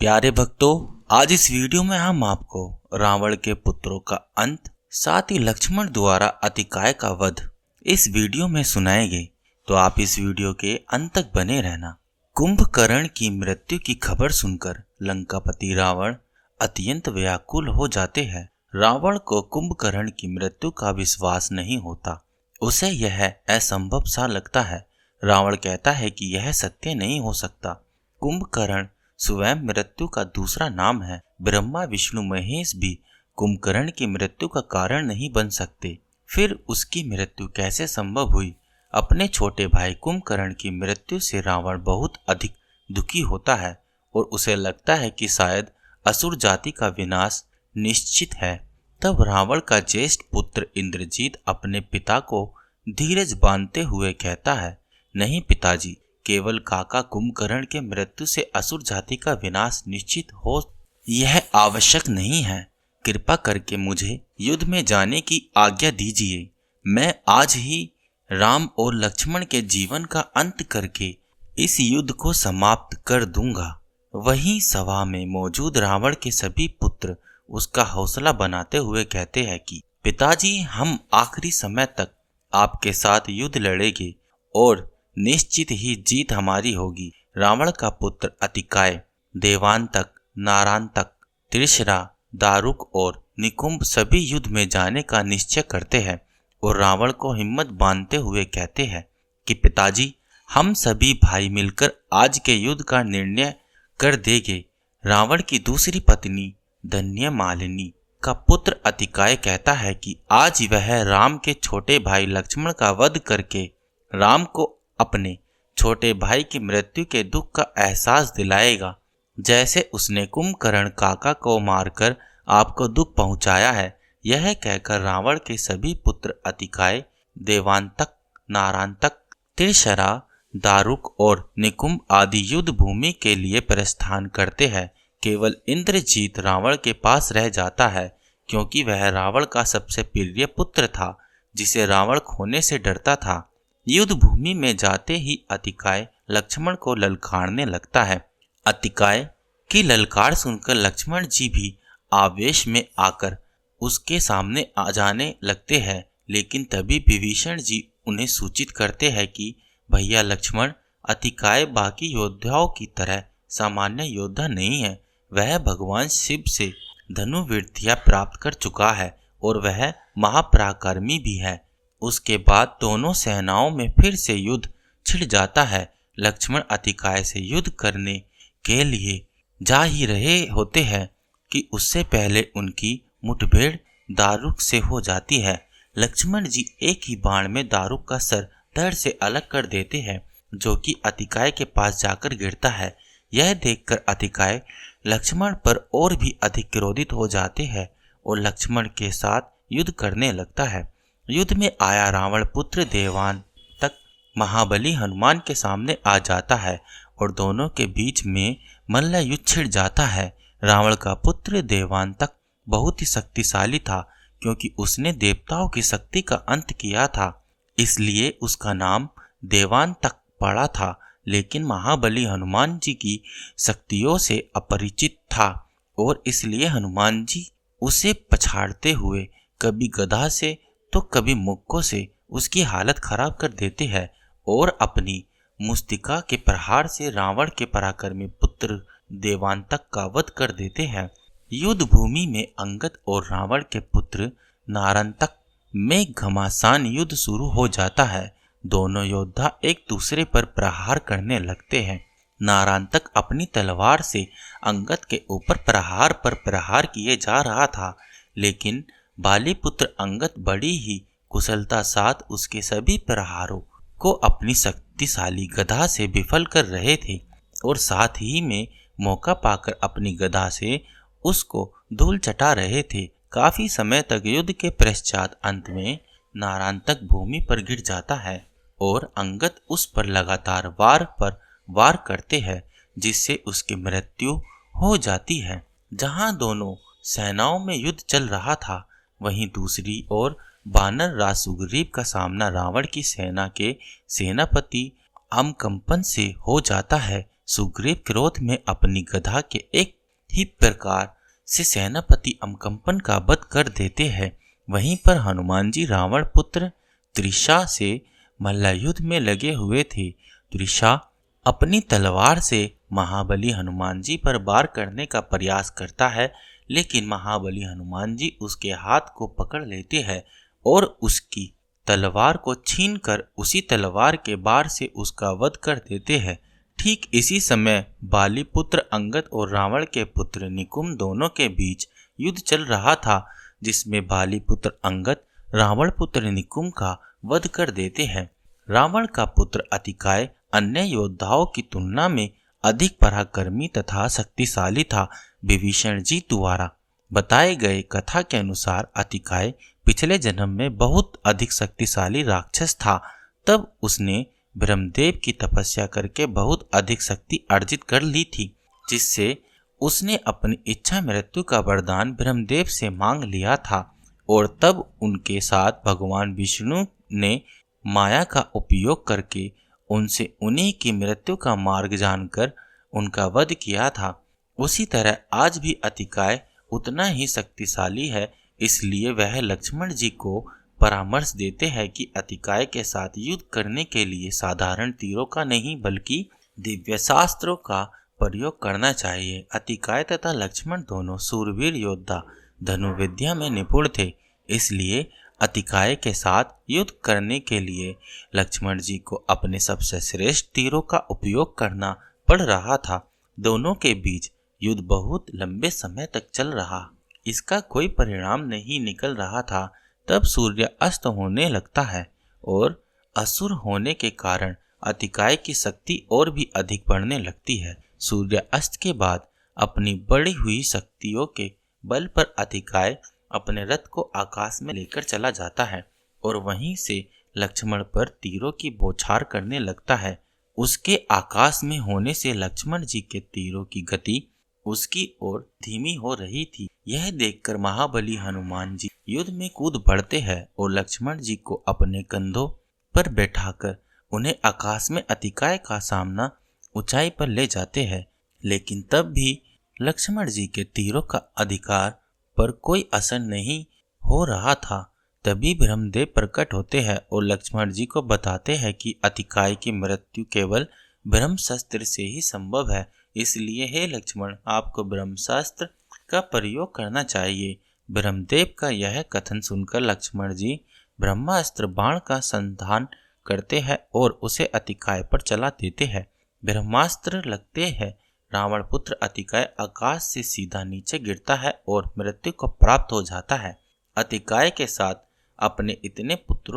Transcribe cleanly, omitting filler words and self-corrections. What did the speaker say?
प्यारे भक्तों, आज इस वीडियो में हम आपको रावण के पुत्रों का अंत, साथ ही लक्ष्मण द्वारा अतिकाय का वध इस वीडियो में सुनाएंगे। तो आप इस वीडियो के अंत तक बने रहना। कुंभकर्ण की मृत्यु की खबर सुनकर लंकापति रावण अत्यंत व्याकुल हो जाते हैं। रावण को कुंभकर्ण की मृत्यु का विश्वास नहीं होता। उसे यह असंभव सा लगता है। रावण कहता है कि यह सत्य नहीं हो सकता। कुंभकर्ण स्वयं मृत्यु का दूसरा नाम है। ब्रह्मा विष्णु महेश भी कुंभकर्ण की मृत्यु का कारण नहीं बन सकते। फिर उसकी मृत्यु कैसे संभव हुई? अपने छोटे भाई कुंभकर्ण की मृत्यु से रावण बहुत अधिक दुखी होता है और उसे लगता है कि शायद असुर जाति का विनाश निश्चित है। तब रावण का ज्येष्ठ पुत्र इंद्रजीत अपने पिता को धीरज बांधते हुए कहता है, नहीं पिताजी, केवल काका कुंभकर्ण के मृत्यु से असुर जाति का विनाश निश्चित हो यह आवश्यक नहीं है। कृपा करके मुझे युद्ध में जाने की आज्ञा दीजिए। मैं आज ही राम और लक्ष्मण के जीवन का अंत करके इस युद्ध को समाप्त कर दूंगा। वहीं सभा में मौजूद रावण के सभी पुत्र उसका हौसला बनाते हुए कहते हैं कि पिताजी, हम आखिरी समय तक आपके साथ युद्ध लड़ेंगे और निश्चित ही जीत हमारी होगी। रावण का पुत्र अतिकाय देवांतक, नारांतक, त्रिशरा, दारुक और निकुंभ सभी युद्ध में जाने का निश्चय करते हैं और रावण को हिम्मत बांधते हुए कहते हैं कि पिताजी, हम सभी भाई मिलकर आज के युद्ध का निर्णय कर देंगे। रावण की दूसरी पत्नी धन्यमालिनी का पुत्र अतिकाय कहता है कि आज वह राम के छोटे भाई लक्ष्मण का वध करके राम को अपने छोटे भाई की मृत्यु के दुख का एहसास दिलाएगा, जैसे उसने कुंभकर्ण काका को मारकर आपको दुख पहुंचाया है। यह कहकर रावण के सभी पुत्र अतिकाय देवांतक, नारांतक, त्रिशरा, दारुक और निकुंभ आदि युद्ध भूमि के लिए प्रस्थान करते हैं। केवल इंद्रजीत रावण के पास रह जाता है, क्योंकि वह रावण का सबसे प्रिय पुत्र था, जिसे रावण खोने से डरता था। युद्ध भूमि में जाते ही अतिकाय लक्ष्मण को ललकारने लगता है। अतिकाय की ललकार सुनकर लक्ष्मण जी भी आवेश में आकर उसके सामने आ जाने लगते हैं, लेकिन तभी विभीषण जी उन्हें सूचित करते हैं कि भैया लक्ष्मण, अतिकाय बाकी योद्धाओं की तरह सामान्य योद्धा नहीं है। वह भगवान शिव से धनुर्विद्या प्राप्त कर चुका है और वह महापराक्रमी भी है। उसके बाद दोनों सेनाओं में फिर से युद्ध छिड़ जाता है। लक्ष्मण अतिकाय से युद्ध करने के लिए जा ही रहे होते हैं कि उससे पहले उनकी मुठभेड़ दारुक से हो जाती है। लक्ष्मण जी एक ही बाण में दारुक का सर धड़ से अलग कर देते हैं, जो कि अतिकाय के पास जाकर गिरता है। यह देखकर अतिकाय लक्ष्मण पर और भी अधिक क्रोधित हो जाते हैं और लक्ष्मण के साथ युद्ध करने लगता है। युद्ध में आया रावण पुत्र देवांतक महाबली हनुमान के सामने आ जाता है और दोनों के बीच में मल्ल युद्ध छिड़ जाता है। रावण का पुत्र देवांतक बहुत ही शक्तिशाली था, क्योंकि उसने देवताओं की शक्ति का अंत किया था, इसलिए उसका नाम देवांतक पड़ा था। लेकिन महाबली हनुमान जी की शक्तियों से अपरिचित था और इसलिए हनुमान जी उसे पछाड़ते हुए कभी गदा से तो कभी मुक्कों से उसकी हालत खराब कर देते हैं और अपनी मुस्तिका के प्रहार से रावण के पराक्रमी पुत्र देवांतक का वध कर देते हैं। युद्ध भूमि में अंगद और रावण के पुत्र नारांतक में घमासान युद्ध शुरू हो जाता है। दोनों योद्धा एक दूसरे पर प्रहार करने लगते हैं। नारांतक अपनी तलवार से अंगद के ऊपर प्रहार पर प्रहार किए जा रहा था, लेकिन बाली पुत्र अंगद बड़ी ही कुशलता साथ उसके सभी प्रहारों को अपनी शक्तिशाली गदा से विफल कर रहे थे और साथ ही में मौका पाकर अपनी गदा से उसको धूल चटा रहे थे। काफी समय तक युद्ध के पश्चात अंत में नारांतक भूमि पर गिर जाता है और अंगद उस पर लगातार वार करते हैं, जिससे उसकी मृत्यु हो जाती है। जहां दोनों सेनाओं में युद्ध चल रहा था, वहीं दूसरी ओर वानर राज सुग्रीव का सामना रावण की सेना के सेनापति अमकंपन से हो जाता है। सुग्रीव क्रोध में अपनी गदा के एक ही प्रकार से सेनापति अम्कंपन का वध कर देते हैं। वहीं पर हनुमान जी रावण पुत्र त्रिशा से मल्लयुद्ध में लगे हुए थे। त्रिशा अपनी तलवार से महाबली हनुमान जी पर वार करने का प्रयास करता है, लेकिन महाबली हनुमान जी उसके हाथ को पकड़ लेते हैं और उसकी तलवार को छीनकर उसी तलवार के वार से उसका वध कर देते हैं। ठीक इसी समय बाली पुत्र अंगद और रावण के पुत्र निकुंभ दोनों के बीच युद्ध चल रहा था, जिसमें बाली पुत्र अंगद रावण पुत्र निकुंभ का वध कर देते हैं। रावण का पुत्र अतिकाय अन्य योद्धाओं की तुलना में अधिक पराक्रमी तथा शक्तिशाली था। विभीषण जी द्वारा बताए गए कथा के अनुसार अतिकाय पिछले जन्म में बहुत अधिक शक्तिशाली राक्षस था। तब उसने ब्रह्मदेव की तपस्या करके बहुत अधिक शक्ति अर्जित कर ली थी, जिससे उसने अपनी इच्छा मृत्यु का वरदान ब्रह्मदेव से मांग लिया था। और तब उनके साथ भगवान विष्णु ने माया का उपयोग करके उनसे उन्हीं की मृत्यु का मार्ग जानकर उनका वध किया था। उसी तरह आज भी अतिकाय उतना ही शक्तिशाली है, इसलिए वह लक्ष्मण जी को परामर्श देते हैं कि अतिकाय के साथ युद्ध करने के लिए साधारण तीरों का नहीं बल्कि दिव्य शास्त्रों का प्रयोग करना चाहिए। अतिकाय तथा लक्ष्मण दोनों सूरवीर योद्धा धनुर्विद्या में निपुण थे, इसलिए अतिकाय के साथ युद्ध करने के लिए लक्ष्मण जी को अपने सबसे श्रेष्ठ तीरों का उपयोग करना पड़ रहा था। दोनों के बीच युद्ध बहुत लंबे समय तक चल रहा, इसका कोई परिणाम नहीं निकल रहा था। तब सूर्य अस्त होने लगता है और असुर होने के कारण अतिकाय की शक्ति और भी अधिक बढ़ने लगती है। सूर्य अस्त के बाद अपनी बढ़ी हुई शक्तियों के बल पर अतिकाय अपने रथ को आकाश में लेकर चला जाता है और वहीं से लक्ष्मण पर तीरों की बौछार करने लगता है। उसके आकाश में होने से लक्ष्मण जी के तीरों की गति उसकी ओर धीमी हो रही थी। यह देखकर महाबली हनुमान जी युद्ध में कूद पड़ते हैं और लक्ष्मण जी को अपने कंधों पर बैठाकर उन्हें आकाश में अतिकाय का सामना ऊंचाई पर ले जाते हैं। लेकिन तब भी लक्ष्मण जी के तीरों का अधिकार पर कोई असर नहीं हो रहा था। तभी ब्रह्मदेव प्रकट होते हैं और लक्ष्मण जी को बताते हैं कि अतिकाय की मृत्यु केवल ब्रह्मास्त्र से ही संभव है, इसलिए हे लक्ष्मण, आपको ब्रह्मास्त्र का प्रयोग करना चाहिए। ब्रह्मदेव का यह कथन सुनकर लक्ष्मण जी ब्रह्मास्त्र बाण का संधान करते हैं और उसे अतिकाय पर चला देते हैं। ब्रह्मास्त्र लगते हैं रावण पुत्र अतिकाय आकाश से सीधा नीचे गिरता है और मृत्यु को प्राप्त हो जाता है। अतिकाय के साथ अपने इतने पुत्रों